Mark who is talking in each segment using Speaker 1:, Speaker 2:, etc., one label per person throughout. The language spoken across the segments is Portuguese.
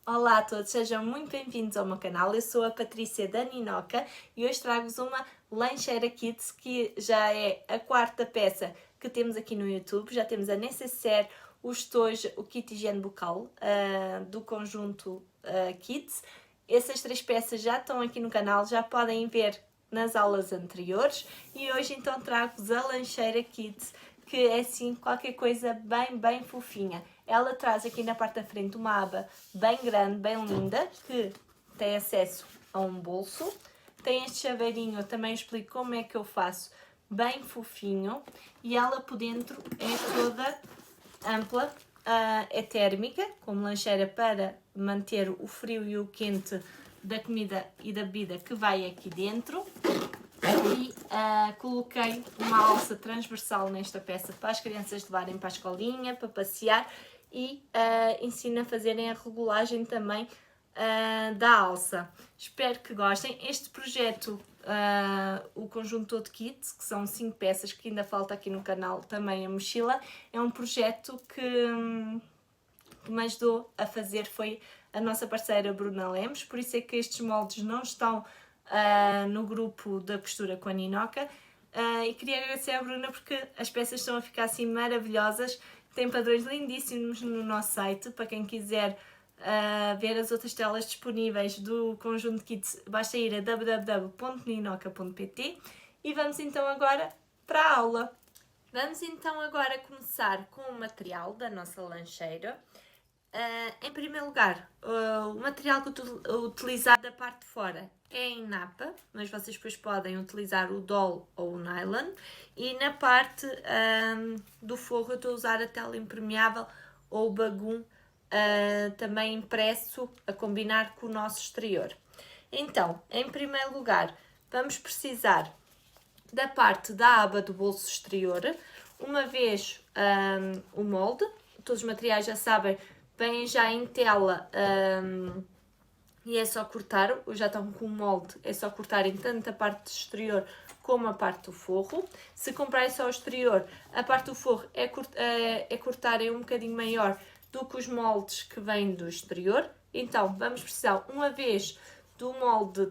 Speaker 1: Olá a todos, sejam muito bem-vindos ao meu canal. Eu sou a Patrícia da Ninoca e hoje trago-vos uma lancheira Kids que já é a quarta peça que temos aqui no YouTube. Já temos a necessaire, o estojo, o kit higiene bucal do conjunto Kids. Essas três peças já estão aqui no canal, já podem ver nas aulas anteriores. E hoje então trago-vos a lancheira Kids, que é assim qualquer coisa bem fofinha. Ela traz aqui na parte da frente uma aba bem grande, bem linda, que tem acesso a um bolso. Tem este chaveirinho, eu também explico como é que eu faço, bem fofinho. E ela por dentro é toda ampla, é térmica, como lancheira para manter o frio e o quente da comida e da bebida que vai aqui dentro. E coloquei uma alça transversal nesta peça para as crianças levarem para a escolinha, para passear, e ensino a fazerem a regulagem também da alça. Espero que gostem. Este projeto, o conjunto todo kit, que são 5 peças que ainda falta aqui no canal, também a mochila, é um projeto que me ajudou a fazer, foi a nossa parceira Bruna Lemos, por isso é que estes moldes não estão no grupo da costura com a Ninoca, e queria agradecer à Bruna porque as peças estão a ficar assim maravilhosas, tem padrões lindíssimos no nosso site. Para quem quiser ver as outras telas disponíveis do conjunto kits, basta ir a www.ninoca.pt. E vamos então agora para a aula. Vamos então agora começar com o material da nossa lancheira. Em primeiro lugar, o material que eu utilizar da parte de fora é em napa, mas vocês depois podem utilizar o doll ou o nylon. E na parte do forro eu estou a usar a tela impermeável ou o bagum, também impresso, a combinar com o nosso exterior. Então, em primeiro lugar, vamos precisar da parte da aba do bolso exterior, uma vez o molde, todos os materiais já sabem, vêm já em tela, e é só cortar, já estão com o molde, é só cortarem tanto a parte exterior como a parte do forro. Se comprarem só o exterior, a parte do forro é cortarem um bocadinho maior do que os moldes que vêm do exterior. Então vamos precisar uma vez do molde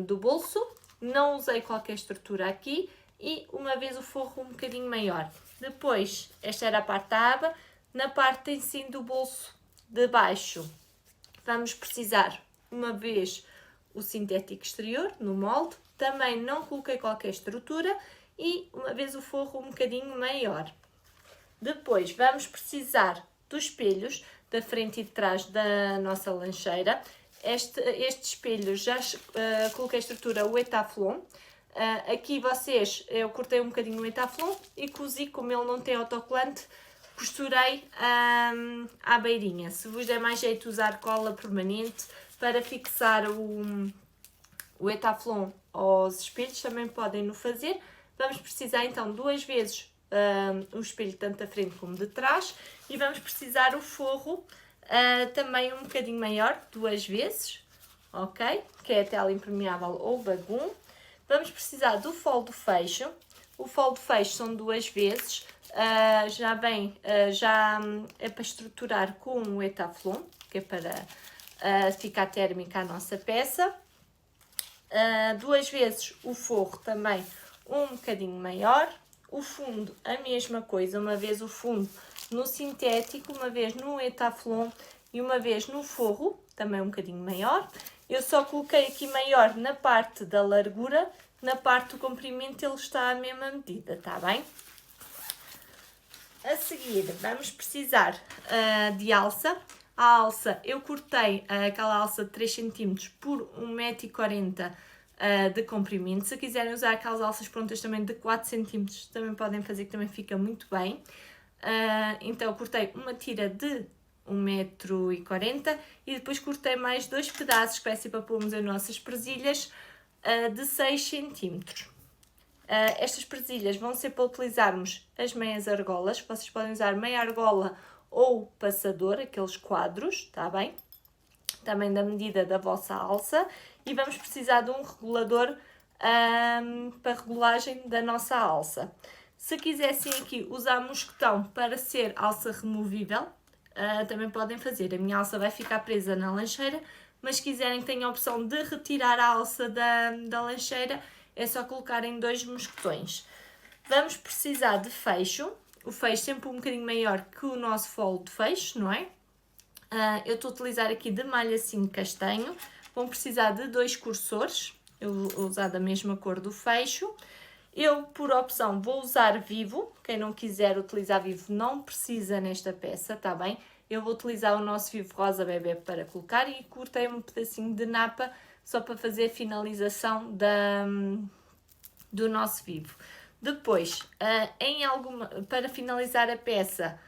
Speaker 1: do bolso, não usei qualquer estrutura aqui, e uma vez o forro um bocadinho maior. Depois, esta era a parte da aba. Na parte em cima do bolso de baixo, vamos precisar uma vez o sintético exterior no molde, também não coloquei qualquer estrutura, e uma vez o forro um bocadinho maior. Depois vamos precisar dos espelhos da frente e de trás da nossa lancheira. Este espelho já coloquei a estrutura o etaflon. Aqui vocês, eu cortei um bocadinho o etaflon e cozi, como ele não tem autocolante, costurei à beirinha. Se vos der mais jeito usar cola permanente para fixar o etaflon aos espelhos, também podem no fazer. Vamos precisar então 2 vezes o espelho tanto da frente como de trás, e vamos precisar o forro também um bocadinho maior, 2 vezes, ok? Que é a tela impermeável ou bagum. Vamos precisar do foldo fecho. O foldo fecho são 2 vezes, já vem, é para estruturar com o etaflon, que é para ficar térmica a nossa peça. 2 vezes o forro também um bocadinho maior. O fundo, a mesma coisa, uma vez o fundo no sintético, uma vez no etaflon e uma vez no forro, também um bocadinho maior. Eu só coloquei aqui maior na parte da largura, na parte do comprimento ele está à mesma medida, tá bem? A seguir vamos precisar de alça. A alça, eu cortei aquela alça de 3 cm por 1,40 m de comprimento. Se quiserem usar aquelas alças prontas também de 4 cm, também podem fazer, que também fica muito bem. Então cortei uma tira de 1,40 m e depois cortei mais 2 pedaços, que vai ser para pormos as nossas presilhas, de 6 cm. Estas presilhas vão ser para utilizarmos as meias argolas. Vocês podem usar meia argola ou passador, aqueles quadros, está bem? Também da medida da vossa alça. E vamos precisar de um regulador para regulagem da nossa alça. Se quisessem aqui usar mosquetão para ser alça removível, também podem fazer. A minha alça vai ficar presa na lancheira, mas se quiserem têm a opção de retirar a alça da lancheira, é só colocarem 2 mosquetões. Vamos precisar de fecho, o fecho sempre um bocadinho maior que o nosso folo de fecho, não é? Eu estou a utilizar aqui de malha assim castanho. Vão precisar de 2 cursores, eu vou usar da mesma cor do fecho. Eu, por opção, vou usar vivo. Quem não quiser utilizar vivo não precisa nesta peça, tá bem? Eu vou utilizar o nosso vivo rosa bebê para colocar e cortei um pedacinho de napa só para fazer a finalização do nosso vivo. Depois, para finalizar a peça,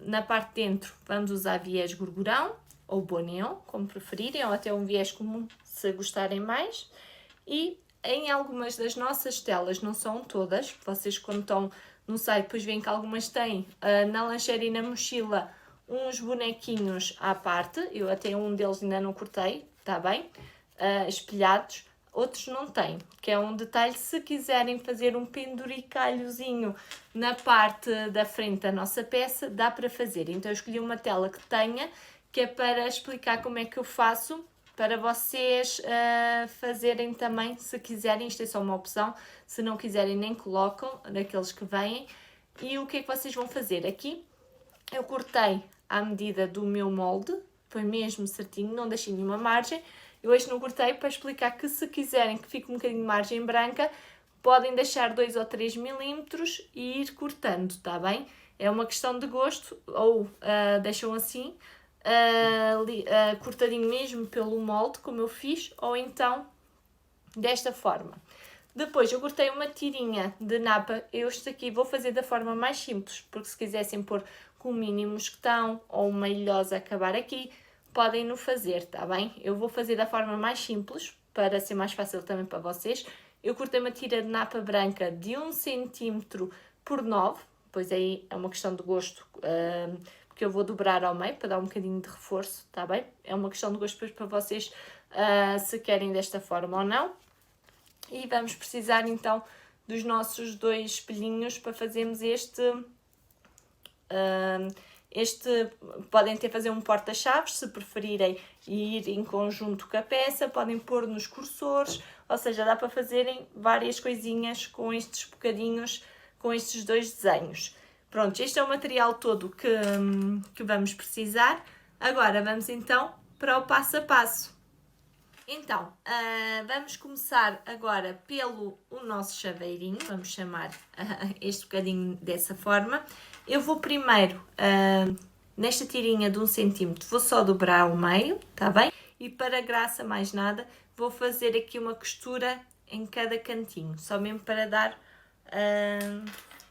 Speaker 1: na parte de dentro vamos usar viés gorgurão ou boneon, como preferirem, ou até um viés comum, se gostarem mais. E em algumas das nossas telas, não são todas, vocês quando estão no site depois veem que algumas têm na lancheira e na mochila uns bonequinhos à parte, eu até um deles ainda não cortei, está bem? Espelhados, outros não têm, que é um detalhe, se quiserem fazer um penduricalhozinho na parte da frente da nossa peça, dá para fazer. Então eu escolhi uma tela que tenha, que é para explicar como é que eu faço, para vocês fazerem também, se quiserem, isto é só uma opção, se não quiserem nem colocam, daqueles que vêm. E o que é que vocês vão fazer? Aqui eu cortei à medida do meu molde, foi mesmo certinho, não deixei nenhuma margem. Eu hoje não cortei para explicar que se quiserem que fique um bocadinho de margem branca, podem deixar 2 ou 3 milímetros e ir cortando, tá bem? É uma questão de gosto, ou deixam assim, cortadinho mesmo pelo molde, como eu fiz, ou então desta forma. Depois eu cortei uma tirinha de napa, este aqui vou fazer da forma mais simples, porque se quisessem pôr com um mini mosquetão ou uma ilhosa a acabar aqui, podem no fazer, tá bem? Eu vou fazer da forma mais simples, para ser mais fácil também para vocês. Eu cortei uma tira de napa branca de 1 cm por 9, pois aí é uma questão de gosto, porque eu vou dobrar ao meio para dar um bocadinho de reforço, tá bem? É uma questão de gosto depois para vocês, se querem desta forma ou não. E vamos precisar então dos nossos 2 espelhinhos para fazermos podem fazer um porta-chaves, se preferirem ir em conjunto com a peça, podem pôr nos cursores, ou seja, dá para fazerem várias coisinhas com estes bocadinhos, com estes 2 desenhos. Pronto, este é o material todo que vamos precisar. Agora vamos então para o passo a passo. Então, vamos começar agora pelo nosso chaveirinho, vamos chamar este bocadinho dessa forma. Eu vou primeiro, nesta tirinha de 1 cm, vou só dobrar ao meio, tá bem? E para graça mais nada, vou fazer aqui uma costura em cada cantinho, só mesmo para dar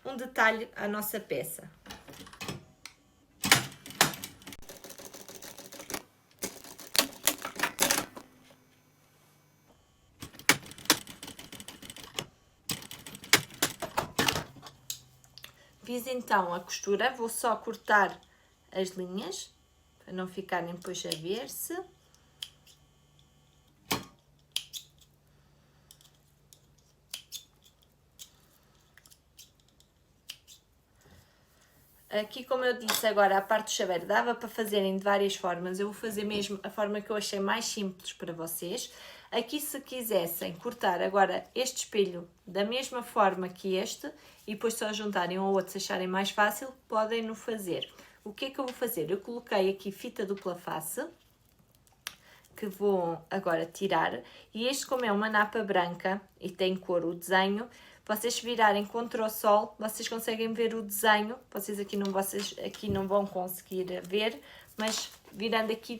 Speaker 1: um detalhe à nossa peça. Fiz então a costura, vou só cortar as linhas, para não ficarem depois a ver-se. Aqui, como eu disse agora, a parte do chaveiro dava para fazerem de várias formas. Eu vou fazer mesmo a forma que eu achei mais simples para vocês. Aqui, se quisessem cortar agora este espelho da mesma forma que este e depois só juntarem um ao outro se acharem mais fácil, podem no fazer. O que é que eu vou fazer? Eu coloquei aqui fita dupla face, que vou agora tirar. E este, como é uma napa branca e tem cor o desenho, vocês se virarem contra o sol, vocês conseguem ver o desenho. Vocês aqui não vão conseguir ver, mas virando aqui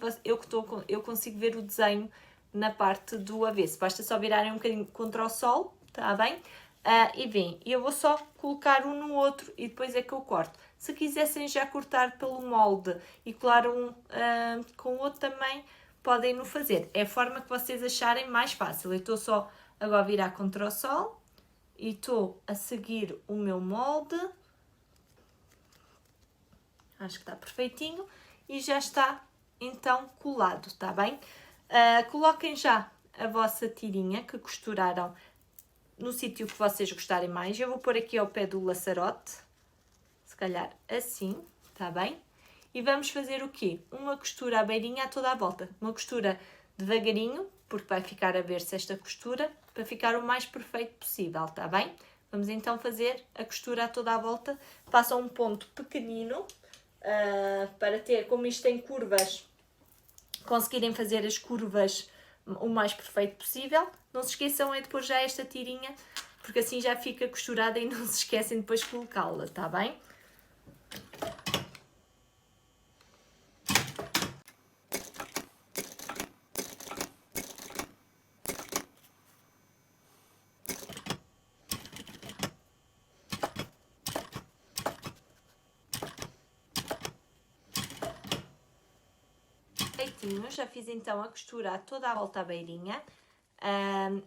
Speaker 1: eu consigo ver o desenho na parte do avesso. Basta só virarem um bocadinho contra o sol, tá bem? E vem, eu vou só colocar um no outro e depois é que eu corto. Se quisessem já cortar pelo molde e colar um com o outro também, podem no fazer. É a forma que vocês acharem mais fácil. Eu estou só agora a virar contra o sol e estou a seguir o meu molde. Acho que está perfeitinho e já está então colado, tá bem? Coloquem já a vossa tirinha que costuraram no sítio que vocês gostarem mais. Eu vou pôr aqui ao pé do laçarote, se calhar assim, tá bem? e vamos fazer o quê? Uma costura à beirinha a toda a volta. Uma costura devagarinho, porque vai ficar a ver-se esta costura, para ficar o mais perfeito possível, tá bem? Vamos então fazer a costura a toda a volta. Faça um ponto pequenino, para ter, como isto tem curvas, conseguirem fazer as curvas o mais perfeito possível. Não se esqueçam é de pôr já esta tirinha, porque assim já fica costurada e não se esquecem depois de colocá-la, tá bem? Feitinho, já fiz então a costura a toda a volta à beirinha.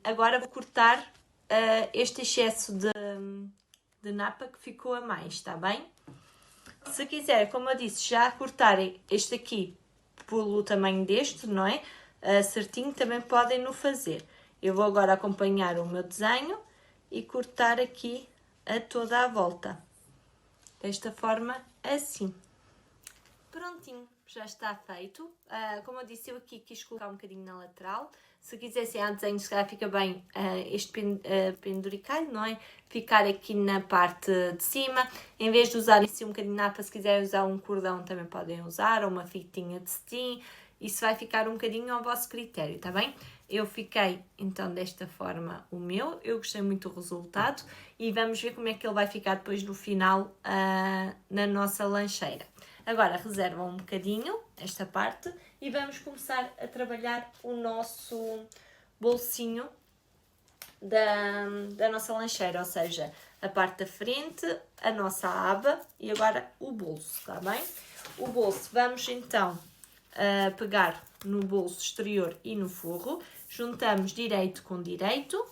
Speaker 1: Agora vou cortar este excesso de napa que ficou a mais, está bem? Se quiser, como eu disse, já cortarem este aqui pelo tamanho deste, não é? Certinho, também podem no fazer. Eu vou agora acompanhar o meu desenho e cortar aqui a toda a volta. Desta forma, assim. Prontinho, já está feito. Como eu disse, eu aqui quis colocar um bocadinho na lateral. Se quisessem a desenho, se calhar fica bem este penduricalho, não é? Ficar aqui na parte de cima. Em vez de usar assim um bocadinho de napa, se quiserem usar um cordão também podem usar, ou uma fitinha de cetim. Isso vai ficar um bocadinho ao vosso critério, tá bem? Eu fiquei então desta forma o meu, eu gostei muito do resultado e vamos ver como é que ele vai ficar depois no final na nossa lancheira. Agora reservam um bocadinho esta parte e vamos começar a trabalhar o nosso bolsinho da nossa lancheira, ou seja, a parte da frente, a nossa aba e agora o bolso, está bem? O bolso vamos então pegar no bolso exterior e no forro, juntamos direito com direito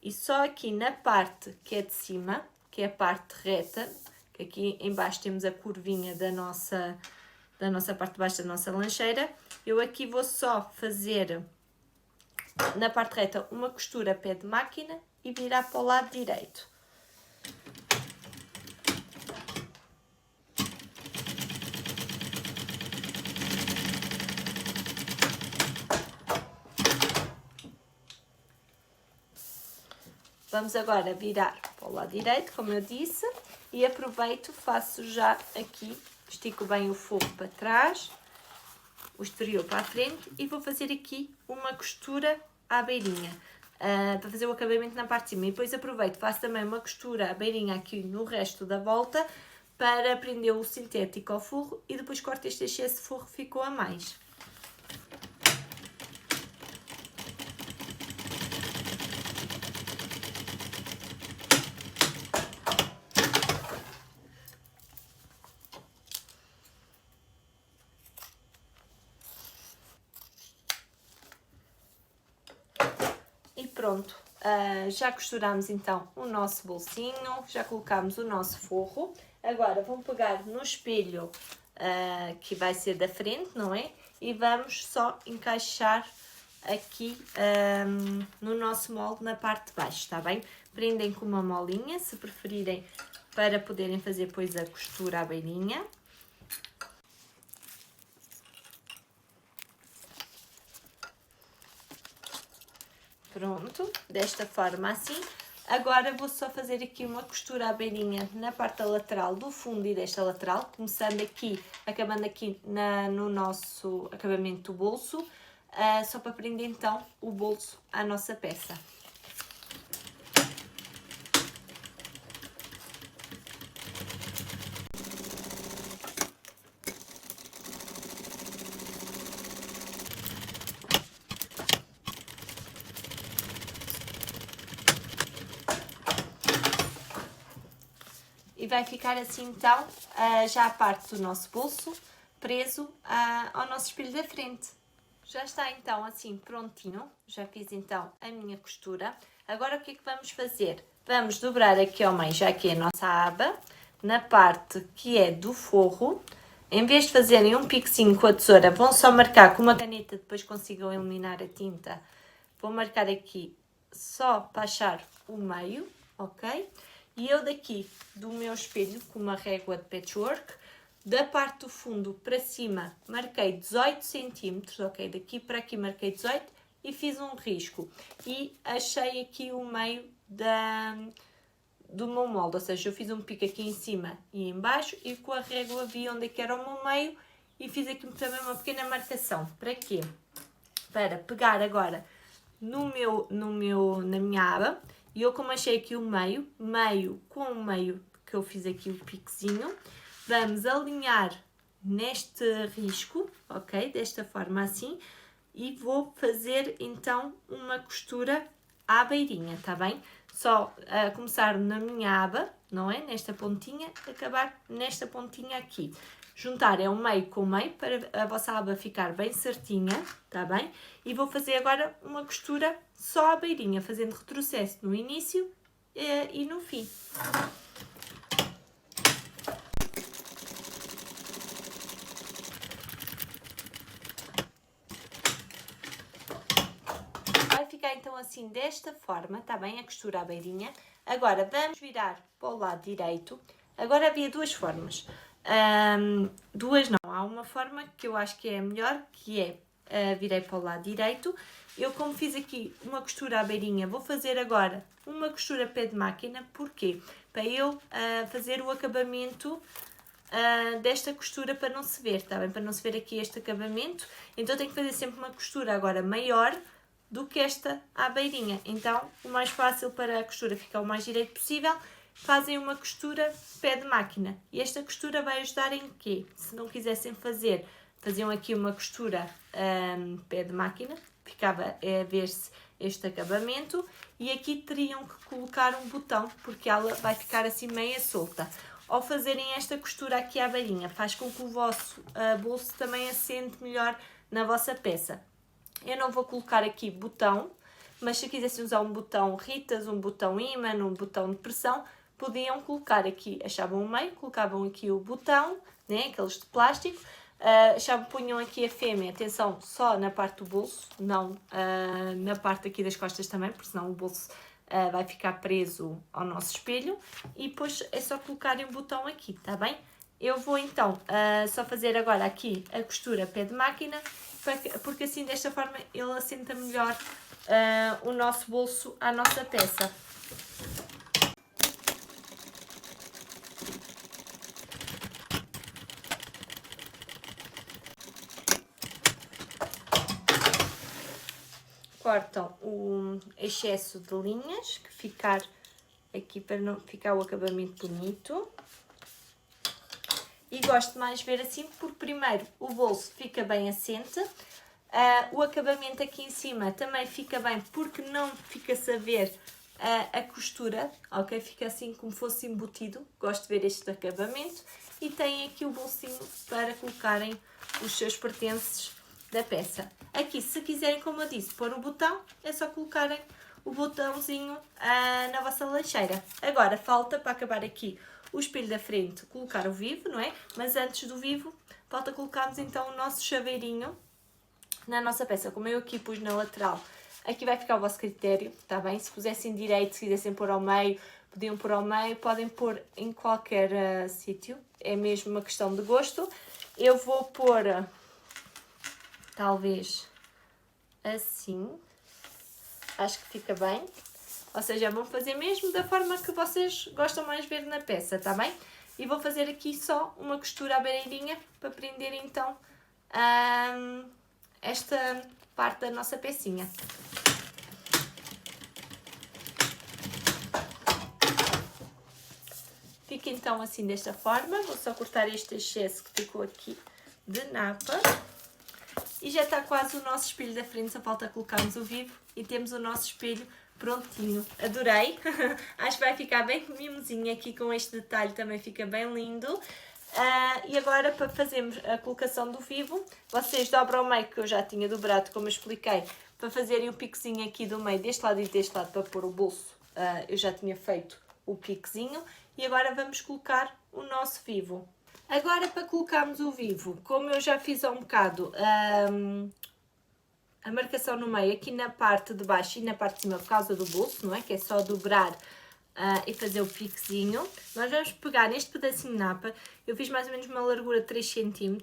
Speaker 1: e só aqui na parte que é de cima, que é a parte reta, que aqui em baixo temos a curvinha da nossa parte de baixo da nossa lancheira, eu aqui vou só fazer na parte reta uma costura a pé de máquina e virar para o lado direito. Vamos agora virar para o lado direito, como eu disse, e aproveito, faço já aqui, estico bem o forro para trás, o exterior para a frente e vou fazer aqui uma costura à beirinha, para fazer o acabamento na parte de cima. E depois aproveito, faço também uma costura à beirinha aqui no resto da volta, para prender o sintético ao forro e depois corto este excesso de forro que ficou a mais. E pronto, já costuramos então o nosso bolsinho, já colocamos o nosso forro. Agora vamos pegar no espelho que vai ser da frente, não é? E vamos só encaixar aqui no nosso molde na parte de baixo, está bem? Prendem com uma molinha, se preferirem, para poderem fazer depois a costura à beirinha. Pronto, desta forma assim. Agora vou só fazer aqui uma costura à beirinha na parte lateral do fundo e desta lateral, começando aqui, acabando aqui no nosso acabamento do bolso, só para prender então o bolso à nossa peça. E vai ficar assim então, já a parte do nosso bolso preso ao nosso espelho da frente. Já está então assim prontinho, já fiz então a minha costura. Agora o que é que vamos fazer? Vamos dobrar aqui ao meio, já que é a nossa aba, na parte que é do forro. Em vez de fazerem um piquezinho com a tesoura, vão só marcar com uma caneta, depois consigam eliminar a tinta. Vou marcar aqui só para achar o meio, ok? E eu daqui do meu espelho, com uma régua de patchwork, Da parte do fundo para cima marquei 18 centímetros, ok? Daqui para aqui marquei 18 e fiz um risco. E achei aqui o meio do meu molde, ou seja, eu fiz um pico aqui em cima e em baixo e com a régua vi onde é que era o meu meio e fiz aqui também uma pequena marcação. Para quê? Para pegar agora na minha aba, e eu como achei aqui o meio com o meio que eu fiz aqui o piquezinho, vamos alinhar neste risco, ok? Desta forma assim, e vou fazer então uma costura à beirinha, tá bem? Só começar na minha aba, não é? Nesta pontinha, acabar nesta pontinha aqui. Juntar é o meio com o meio para a vossa aba ficar bem certinha, tá bem? E vou fazer agora uma costura só à beirinha, fazendo retrocesso no início e no fim. Vai ficar então assim desta forma, tá bem? A costura à beirinha. Agora vamos virar para o lado direito. Agora havia duas formas. Duas não, há uma forma que eu acho que é a melhor, que é virei para o lado direito. Eu como fiz aqui uma costura à beirinha, vou fazer agora uma costura pé de máquina. Porquê? Para eu fazer o acabamento desta costura para não se ver, tá bem? Para não se ver aqui este acabamento. Então tenho que fazer sempre uma costura agora maior do que esta à beirinha. Então o mais fácil para a costura ficar o mais direito possível, fazem uma costura pé de máquina. E esta costura vai ajudar em quê? Se não quisessem fazer, faziam aqui uma costura pé de máquina, ficava a ver-se este acabamento, e aqui teriam que colocar um botão, porque ela vai ficar assim meia solta. Ao fazerem esta costura aqui à beirinha, faz com que o vosso bolso também assente melhor na vossa peça. Eu não vou colocar aqui botão, mas se quisessem usar um botão Ritas, um botão ímã, um botão de pressão, podiam colocar aqui, achavam o meio, colocavam aqui o botão, né, aqueles de plástico, punham aqui a fêmea, atenção, só na parte do bolso, não na parte aqui das costas também, porque senão o bolso vai ficar preso ao nosso espelho, e depois é só colocarem o botão aqui, tá bem? Eu vou então só fazer agora aqui a costura pé de máquina, porque assim desta forma ele assenta melhor o nosso bolso à nossa peça. Cortam o excesso de linhas, que ficar aqui para não ficar o acabamento bonito. E gosto mais de ver assim, porque primeiro o bolso fica bem assente, o acabamento aqui em cima também fica bem, porque não fica-se a ver a costura, ok? Fica assim como fosse embutido, gosto de ver este acabamento. E tem aqui o bolsinho para colocarem os seus pertences da peça. Aqui, se quiserem, como eu disse, pôr o botão, é só colocarem o botãozinho na vossa lancheira. Agora, falta, para acabar aqui, o espelho da frente, colocar o vivo, não é? Mas antes do vivo, falta colocarmos então o nosso chaveirinho na nossa peça. Como eu aqui pus na lateral, aqui vai ficar o vosso critério, tá bem? Se pusessem direito, se quisessem pôr ao meio, podiam pôr ao meio, podem pôr em qualquer sítio, é mesmo uma questão de gosto. Eu vou pôr, talvez, assim, acho que fica bem. Ou seja, vão fazer mesmo da forma que vocês gostam mais de ver na peça, tá bem? E vou fazer aqui só uma costura à beirinha para prender então esta parte da nossa pecinha. Fica então assim desta forma. Vou só cortar este excesso que ficou aqui de napa. E já está quase o nosso espelho da frente, só falta colocarmos o vivo e temos o nosso espelho prontinho. Adorei! Acho que vai ficar bem mimosinho aqui com este detalhe, também fica bem lindo. E agora, para fazermos a colocação do vivo, vocês dobram o meio, que eu já tinha dobrado, como eu expliquei, para fazerem o piquezinho aqui do meio, deste lado e deste lado, para pôr o bolso. Eu já tinha feito o piquezinho. E agora vamos colocar o nosso vivo. Agora, para colocarmos o vivo, como eu já fiz há um bocado a marcação no meio, aqui na parte de baixo e na parte de cima, por causa do bolso, não é? Que é só dobrar e fazer o piquezinho. Nós vamos pegar neste pedacinho de napa, eu fiz mais ou menos uma largura de 3 cm,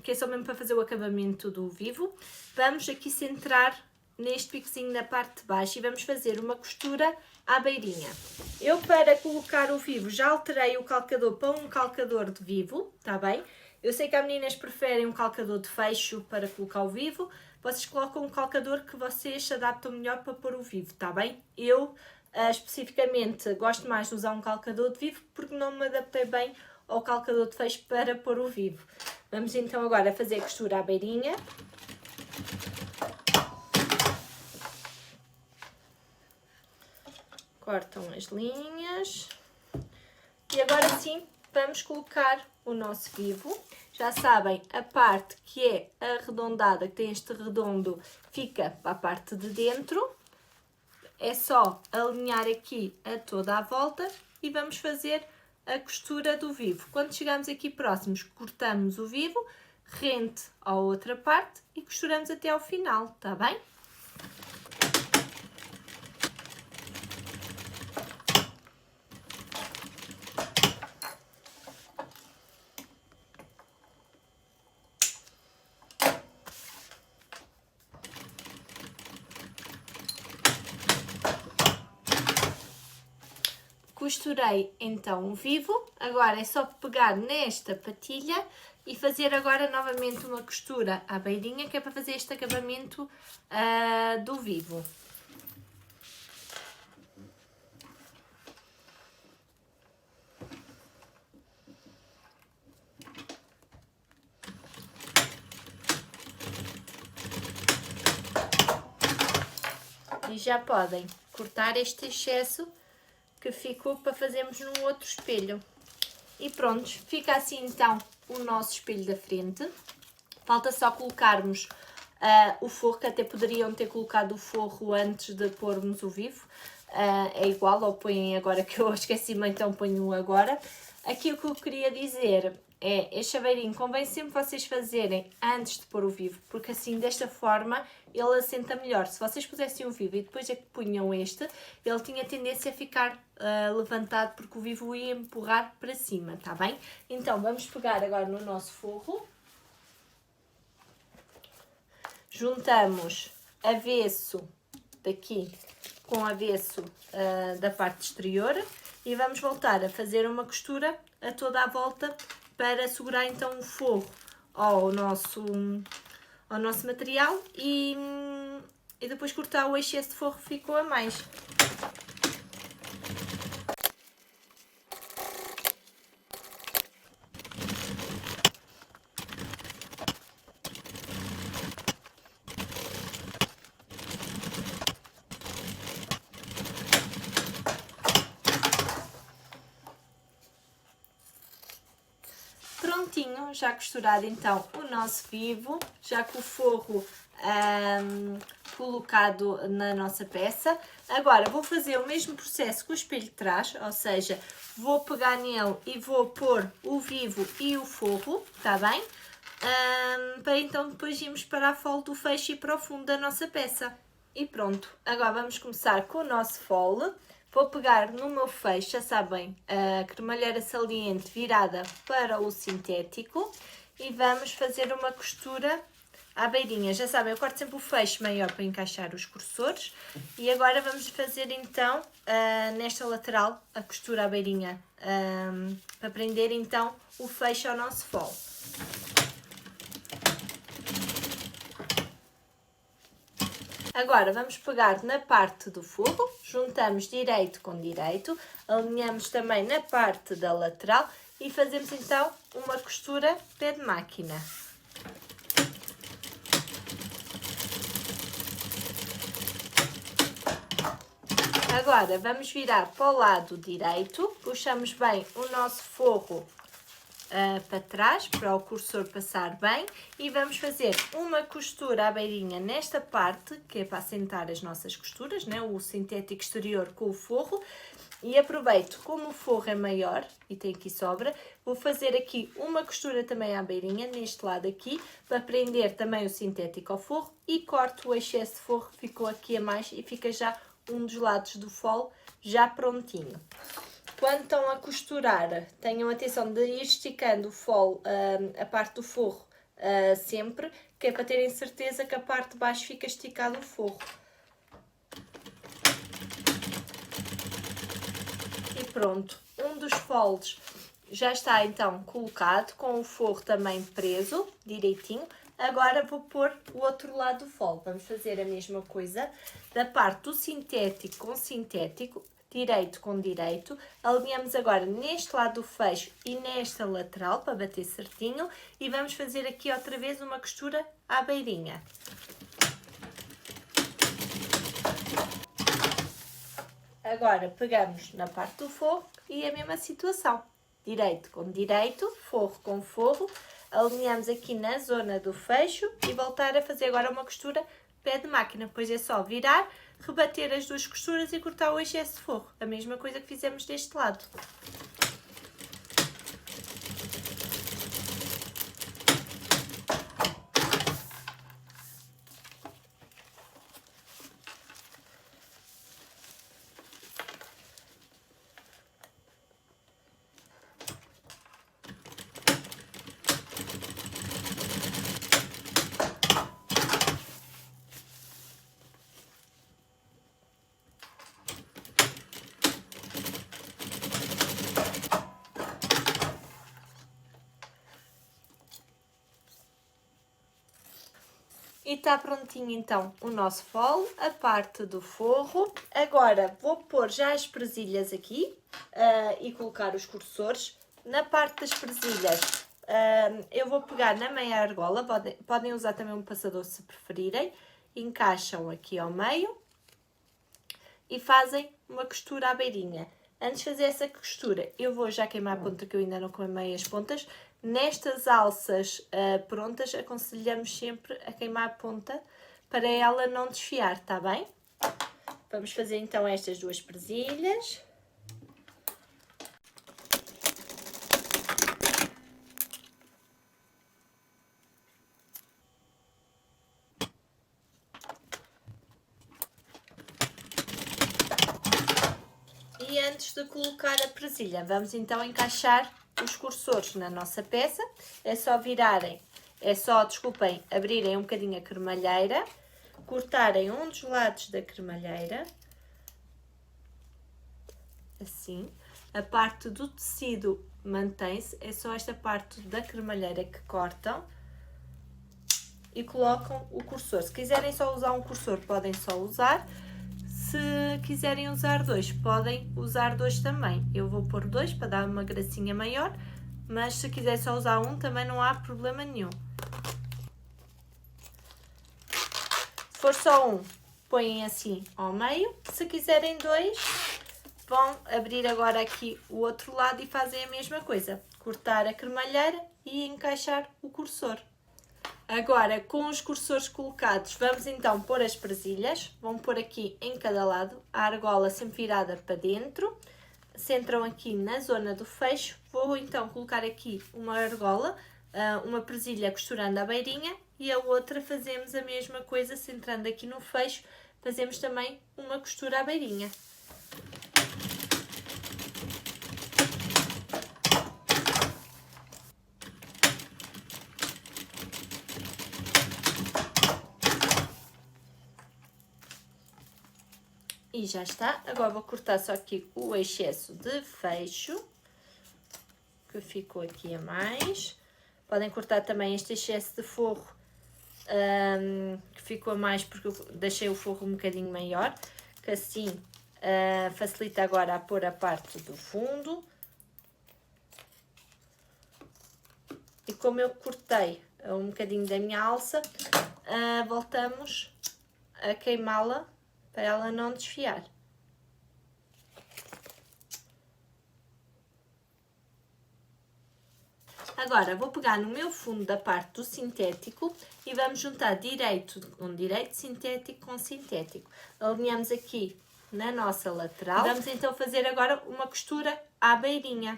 Speaker 1: que é só mesmo para fazer o acabamento do vivo. Vamos aqui centrar neste piquezinho na parte de baixo e vamos fazer uma costura à beirinha. Eu, para colocar o vivo, já alterei o calcador para um calcador de vivo, está bem? Eu sei que as meninas preferem um calcador de fecho para colocar o vivo, vocês colocam um calcador que vocês se adaptam melhor para pôr o vivo, está bem? Eu, especificamente, gosto mais de usar um calcador de vivo porque não me adaptei bem ao calcador de fecho para pôr o vivo. Vamos então agora fazer a costura à beirinha. Cortam as linhas. E agora sim, vamos colocar o nosso vivo. Já sabem, a parte que é arredondada, que tem este redondo, fica para a parte de dentro. É só alinhar aqui a toda a volta e vamos fazer a costura do vivo. Quando chegamos aqui próximos, cortamos o vivo, rente à outra parte e costuramos até ao final, tá bem? Costurei então o vivo, agora é só pegar nesta patilha e fazer agora novamente uma costura à beirinha, que é para fazer este acabamento do vivo. E já podem cortar este excesso que ficou para fazermos num outro espelho. E pronto, fica assim então o nosso espelho da frente. Falta só colocarmos o forro, que até poderiam ter colocado o forro antes de pormos o vivo. É igual, ou põem agora, que eu esqueci-me, então ponho agora. Aqui o que eu queria dizer é, este chaveirinho convém sempre vocês fazerem antes de pôr o vivo, porque assim, desta forma, ele assenta melhor. Se vocês pusessem o vivo e depois é que punham este, ele tinha tendência a ficar levantado, porque o vivo ia empurrar para cima, tá bem? Então, vamos pegar agora no nosso forro. Juntamos avesso daqui com avesso da parte exterior e vamos voltar a fazer uma costura a toda a volta para segurar então o forro ao nosso material e depois cortar o excesso de forro que ficou a mais. Prontinho, já costurado então o nosso vivo, já com o forro colocado na nossa peça. Agora vou fazer o mesmo processo com o espelho de trás, ou seja, vou pegar nele e vou pôr o vivo e o forro, tá bem? Para então depois irmos para a folha do fecho e para o fundo da nossa peça. E pronto, agora vamos começar com o nosso fole. Vou pegar no meu fecho, já sabem, a cremalheira saliente virada para o sintético e vamos fazer uma costura à beirinha. Já sabem, eu corto sempre o fecho maior para encaixar os cursores e agora vamos fazer então, nesta lateral, a costura à beirinha, para prender então o fecho ao nosso fole. Agora vamos pegar na parte do forro, juntamos direito com direito, alinhamos também na parte da lateral e fazemos então uma costura pé de máquina. Agora vamos virar para o lado direito, puxamos bem o nosso forro para trás, para o cursor passar bem e vamos fazer uma costura à beirinha nesta parte, que é para assentar as nossas costuras, né? O sintético exterior com o forro, e aproveito, como o forro é maior e tem aqui sobra, vou fazer aqui uma costura também à beirinha, neste lado aqui, para prender também o sintético ao forro e corto o excesso de forro que ficou aqui a mais e fica já um dos lados do fole já prontinho. Quando estão a costurar, tenham atenção de ir esticando o fole, a parte do forro, sempre, que é para terem certeza que a parte de baixo fica esticado o forro. E pronto, um dos foles já está então colocado, com o forro também preso, direitinho. Agora vou pôr o outro lado do fole. Vamos fazer a mesma coisa, da parte do sintético com sintético, direito com direito. Alinhamos agora neste lado do fecho e nesta lateral, para bater certinho. E vamos fazer aqui outra vez uma costura à beirinha. Agora pegamos na parte do forro e a mesma situação. Direito com direito, forro com forro. Alinhamos aqui na zona do fecho e voltar a fazer agora uma costura pé de máquina. Depois é só virar, rebater as duas costuras e cortar o excesso de forro. A mesma coisa que fizemos deste lado. E está prontinho então o nosso fole, a parte do forro. Agora vou pôr já as presilhas aqui e colocar os cursores. Na parte das presilhas eu vou pegar na meia argola, podem usar também um passador se preferirem. Encaixam aqui ao meio e fazem uma costura à beirinha. Antes de fazer essa costura, eu vou já queimar a ponta, que eu ainda não queimei as pontas. Nestas alças prontas, aconselhamos sempre a queimar a ponta para ela não desfiar, tá bem? Vamos fazer então estas duas presilhas. E antes de colocar a presilha, vamos então encaixar os cursores na nossa peça. É só virarem, desculpem, abrirem um bocadinho a cremalheira, cortarem um dos lados da cremalheira, assim. A parte do tecido mantém-se, é só esta parte da cremalheira que cortam e colocam o cursor. Se quiserem só usar um cursor, podem só usar. Se quiserem usar dois, podem usar dois também. Eu vou pôr dois para dar uma gracinha maior, mas se quiser só usar um, também não há problema nenhum. Se for só um, põem assim ao meio. Se quiserem dois, vão abrir agora aqui o outro lado e fazem a mesma coisa. Cortar a cremalheira e encaixar o cursor. Agora, com os cursores colocados, vamos então pôr as presilhas. Vão pôr aqui em cada lado, a argola sempre virada para dentro. Centram aqui na zona do fecho. Vou então colocar aqui uma argola, uma presilha costurando a beirinha e a outra fazemos a mesma coisa, centrando aqui no fecho. Fazemos também uma costura à beirinha. E já está. Agora vou cortar só aqui o excesso de fecho, que ficou aqui a mais. Podem cortar também este excesso de forro, que ficou a mais porque eu deixei o forro um bocadinho maior, que assim facilita agora a pôr a parte do fundo. E como eu cortei um bocadinho da minha alça, voltamos a queimá-la para ela não desfiar. Agora vou pegar no meu fundo da parte do sintético e vamos juntar direito com direito, sintético com sintético. Alinhamos aqui na nossa lateral. Vamos então fazer agora uma costura à beirinha.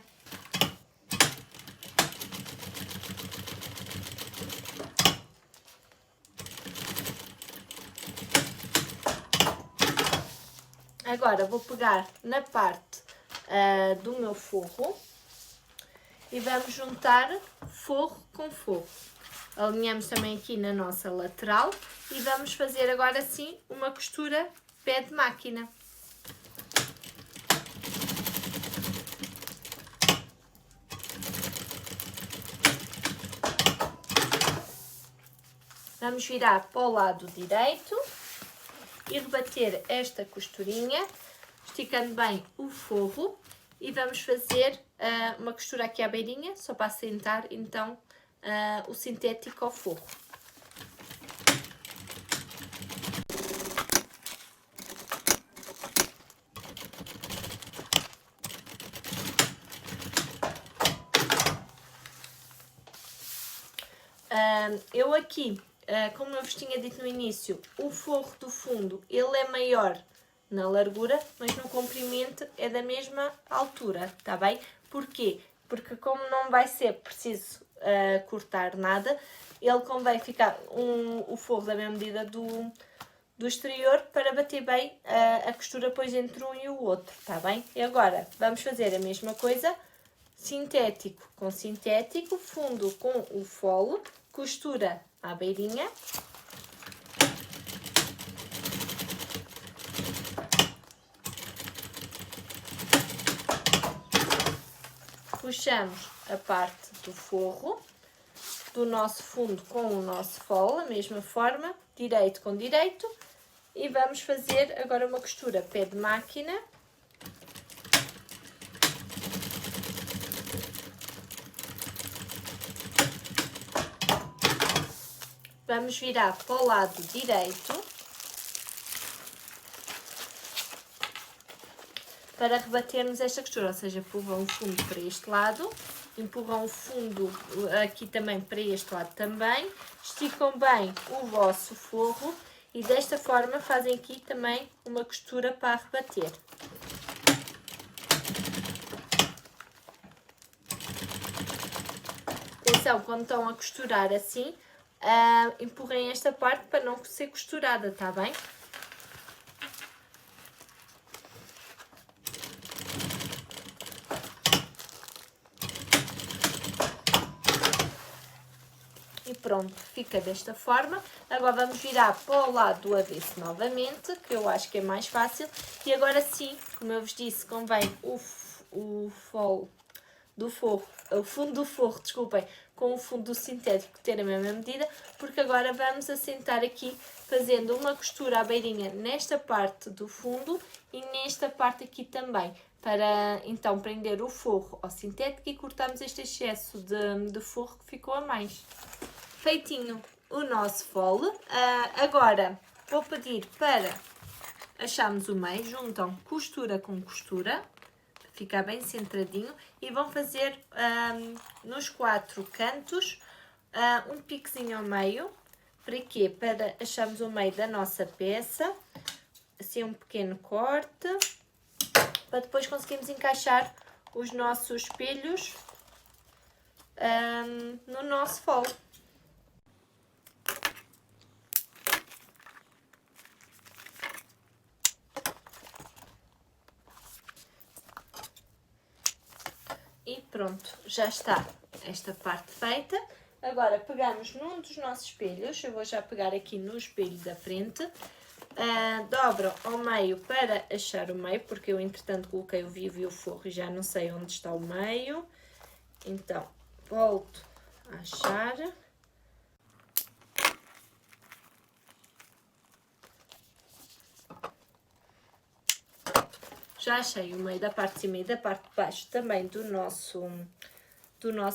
Speaker 1: Agora vou pegar na parte do meu forro e vamos juntar forro com forro. Alinhamos também aqui na nossa lateral e vamos fazer agora sim uma costura pé de máquina. Vamos virar para o lado direito e rebater esta costurinha, esticando bem o forro, e vamos fazer uma costura aqui à beirinha, só para assentar então o sintético ao forro. Eu aqui, como eu vos tinha dito no início, o forro do fundo ele é maior na largura, mas no comprimento é da mesma altura, tá bem? Porquê? Porque como não vai ser preciso cortar nada, ele convém ficar o forro da mesma medida do exterior para bater bem a costura depois entre um e o outro, tá bem? E agora vamos fazer a mesma coisa, sintético com sintético, fundo com o fole, costura à beirinha. Puxamos a parte do forro, do nosso fundo com o nosso fole, a mesma forma, direito com direito, e vamos fazer agora uma costura pé de máquina. Vamos virar para o lado direito para rebatermos esta costura, ou seja, empurram o fundo para este lado, empurram o fundo aqui também para este lado também, esticam bem o vosso forro e desta forma fazem aqui também uma costura para rebater. Atenção, quando estão a costurar assim, empurrem esta parte para não ser costurada, tá bem? E pronto, fica desta forma. Agora vamos virar para o lado do avesso novamente, que eu acho que é mais fácil. E agora sim, como eu vos disse, convém o fundo do forro, desculpem, com o fundo do sintético ter a mesma medida, porque agora vamos assentar aqui fazendo uma costura à beirinha nesta parte do fundo e nesta parte aqui também, para então prender o forro ao sintético e cortarmos este excesso de forro que ficou a mais. Feitinho o nosso fole, agora vou pedir para acharmos o meio, juntam costura com costura, ficar bem centradinho, e vão fazer nos 4 cantos um piquezinho ao meio. Para quê? Para acharmos o meio da nossa peça, assim um pequeno corte, para depois conseguirmos encaixar os nossos espelhos no nosso fole. E pronto, já está esta parte feita. Agora pegamos num dos nossos espelhos, eu vou já pegar aqui no espelho da frente, dobro ao meio para achar o meio, porque eu entretanto coloquei o vivo e o forro e já não sei onde está o meio. Então volto a achar. Já achei o meio da parte de cima e da parte de baixo também do nosso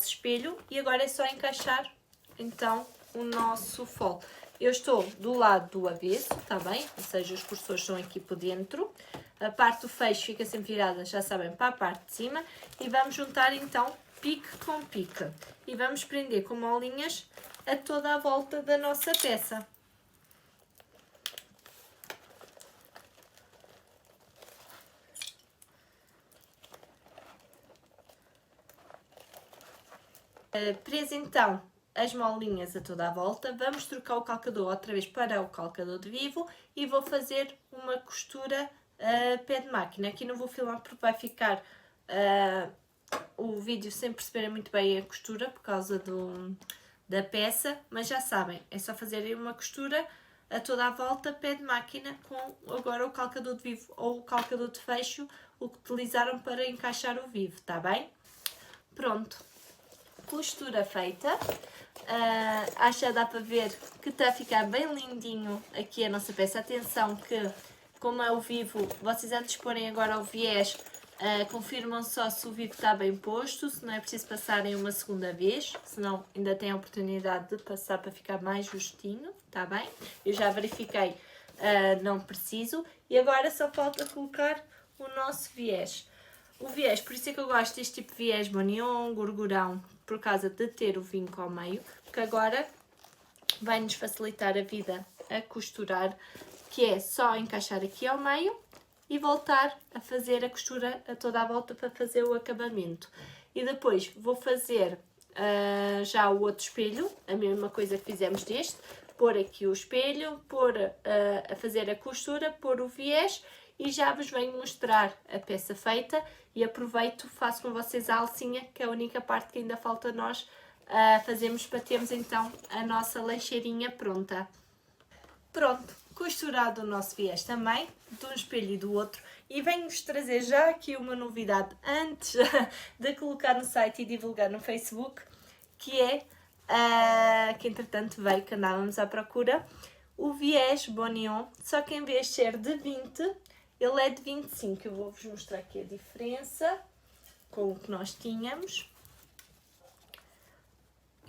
Speaker 1: espelho, e agora é só encaixar então o nosso fole. Eu estou do lado do avesso, tá bem? Ou seja, os cursores estão aqui por dentro. A parte do fecho fica sempre virada, já sabem, para a parte de cima. E vamos juntar então pique com pique. E vamos prender com molinhas a toda a volta da nossa peça. Preso então as molinhas a toda a volta, vamos trocar o calcador outra vez para o calcador de vivo e vou fazer uma costura pé de máquina. Aqui não vou filmar porque vai ficar o vídeo sem perceberem muito bem a costura por causa da peça, mas já sabem, é só fazerem uma costura a toda a volta, pé de máquina, com agora o calcador de vivo ou o calcador de fecho, o que utilizaram para encaixar o vivo, tá bem? Pronto, costura feita. Acho que dá para ver que está a ficar bem lindinho aqui a nossa peça. Atenção que, como é o vivo, vocês antes de porem agora o viés, confirmam só se o vivo está bem posto, se não é preciso passarem uma segunda vez, senão ainda tem a oportunidade de passar para ficar mais justinho, está bem? Eu já verifiquei, não preciso. E agora só falta colocar o nosso viés. O viés, por isso é que eu gosto deste tipo de viés Bonnion, gorgurão, por causa de ter o vinco ao meio, porque agora vai-nos facilitar a vida a costurar, que é só encaixar aqui ao meio e voltar a fazer a costura a toda a volta para fazer o acabamento. E depois vou fazer já o outro espelho, a mesma coisa que fizemos deste, pôr aqui o espelho, pôr a fazer a costura, pôr o viés e já vos venho mostrar a peça feita e aproveito, faço com vocês a alcinha, que é a única parte que ainda falta nós fazermos para termos então a nossa lancheirinha pronta. Pronto, costurado o nosso viés também, de um espelho e do outro, e venho-vos trazer já aqui uma novidade antes de colocar no site e divulgar no Facebook, que é, que entretanto veio, que andávamos à procura, o viés Bonnion, só que em vez de ser de 20, ele é de 25. Eu vou-vos mostrar aqui a diferença com o que nós tínhamos.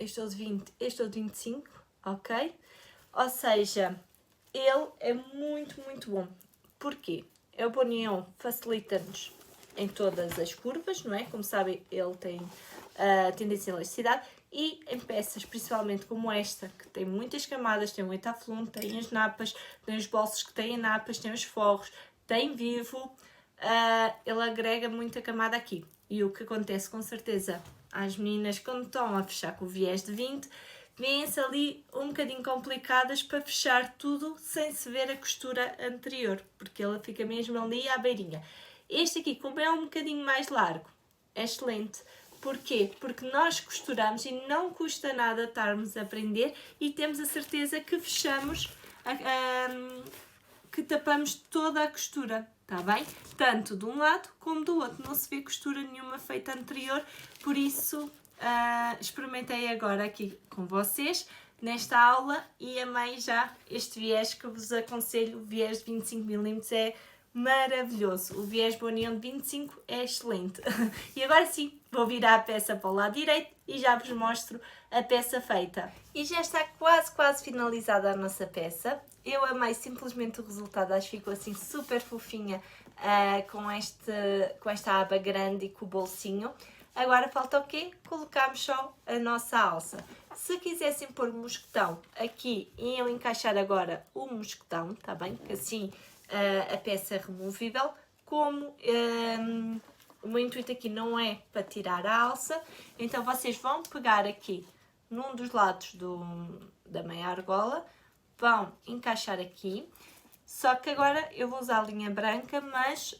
Speaker 1: Este é o de 20, este é o de 25, ok? Ou seja, ele é muito, muito bom. Porquê? O Bonnion facilita-nos em todas as curvas, não é? Como sabem, ele tem tendência à elasticidade. E em peças, principalmente como esta, que tem muitas camadas, tem o etaflon, tem as napas, tem os bolsos que têm napas, tem os forros, tem vivo, ele agrega muita camada aqui. E o que acontece com certeza às meninas quando estão a fechar com o viés de 20, vêm-se ali um bocadinho complicadas para fechar tudo sem se ver a costura anterior, porque ela fica mesmo ali à beirinha. Este aqui, como é um bocadinho mais largo, é excelente. Porquê? Porque nós costuramos e não custa nada estarmos a aprender e temos a certeza que fechamos, que tapamos toda a costura, está bem? Tanto de um lado como do outro, não se vê costura nenhuma feita anterior, por isso experimentei agora aqui com vocês, nesta aula, e amei já este viés que eu vos aconselho, o viés de 25mm é maravilhoso, o viés Bonnion de 25 é excelente. E agora sim, vou virar a peça para o lado direito e já vos mostro a peça feita. E já está quase finalizada a nossa peça. Eu amei simplesmente o resultado, acho que ficou assim super fofinha com esta aba grande e com o bolsinho. Agora falta o quê? Colocarmos só a nossa alça. Se quisessem pôr mosquetão aqui, iam encaixar agora o mosquetão, tá bem? Que assim a peça é removível. Como o meu intuito aqui não é para tirar a alça, então vocês vão pegar aqui num dos lados da meia argola, vão encaixar aqui, só que agora eu vou usar a linha branca, mas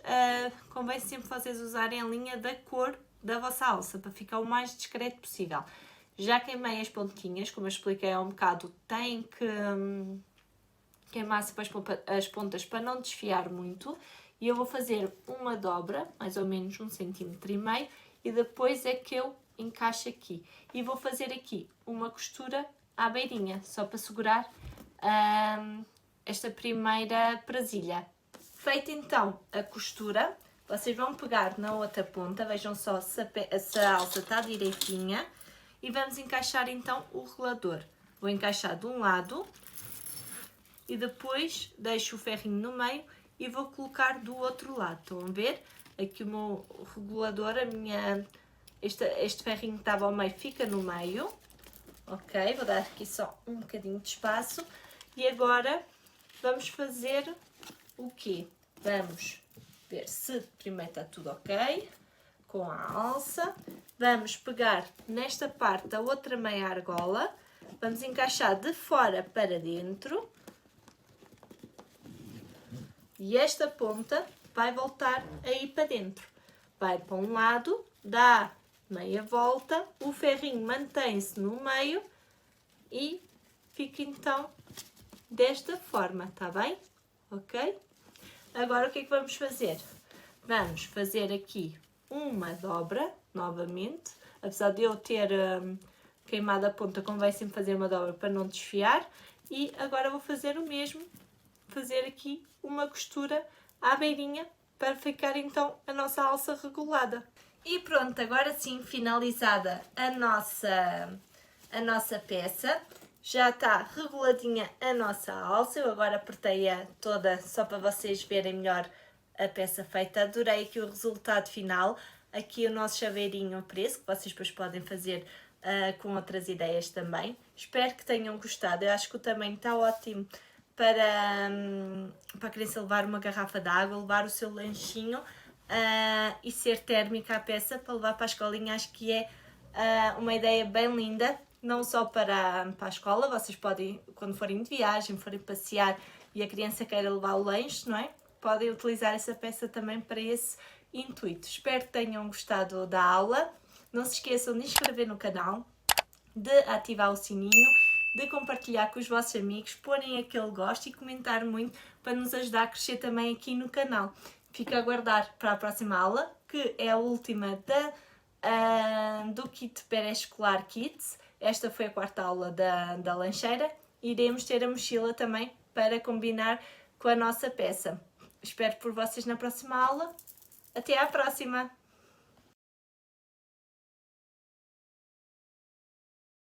Speaker 1: convém sempre vocês usarem a linha da cor da vossa alça, para ficar o mais discreto possível. Já queimei as pontinhas, como eu expliquei há um bocado, tem que queimar sempre as pontas para não desfiar muito. E eu vou fazer uma dobra, mais ou menos 1,5 cm, e depois é que eu encaixo aqui. E vou fazer aqui uma costura à beirinha, só para segurar esta primeira presilha. Feita então a costura, vocês vão pegar na outra ponta, vejam só se a alça está direitinha, e vamos encaixar então o relador. Vou encaixar de um lado e depois deixo o ferrinho no meio e vou colocar do outro lado. Estão a ver? Aqui o meu regulador, este ferrinho que estava ao meio fica no meio. Ok, vou dar aqui só um bocadinho de espaço. E agora vamos fazer o quê? Vamos ver se primeiro está tudo ok com a alça. Vamos pegar nesta parte da outra meia argola. Vamos encaixar de fora para dentro. E esta ponta vai voltar aí para dentro. Vai para um lado, dá meia volta, o ferrinho mantém-se no meio e fica então desta forma, tá bem? Ok? Agora o que é que vamos fazer? Vamos fazer aqui uma dobra, novamente. Apesar de eu ter queimado a ponta, convém sempre fazer uma dobra para não desfiar. E agora vou fazer o mesmo, fazer aqui uma costura à beirinha para ficar então a nossa alça regulada. E pronto, agora sim finalizada a nossa peça. Já está reguladinha a nossa alça. Eu agora apertei-a toda só para vocês verem melhor a peça feita. Adorei aqui o resultado final. Aqui o nosso chaveirinho preço, que vocês depois podem fazer com outras ideias também. Espero que tenham gostado. Eu acho que o tamanho está ótimo para a criança levar uma garrafa de água, levar o seu lanchinho e ser térmica a peça para levar para a escolinha. Acho que é uma ideia bem linda, não só para a escola. Vocês podem, quando forem de viagem, forem passear e a criança queira levar o lanche, não é? Podem utilizar essa peça também para esse intuito. Espero que tenham gostado da aula. Não se esqueçam de inscrever no canal, de ativar o sininho, de compartilhar com os vossos amigos, porem aquele gosto e comentar muito para nos ajudar a crescer também aqui no canal. Fico a aguardar para a próxima aula, que é a última do kit pré-escolar Kids. Esta foi a quarta aula da lancheira. Iremos ter a mochila também para combinar com a nossa peça. Espero por vocês na próxima aula. Até à próxima!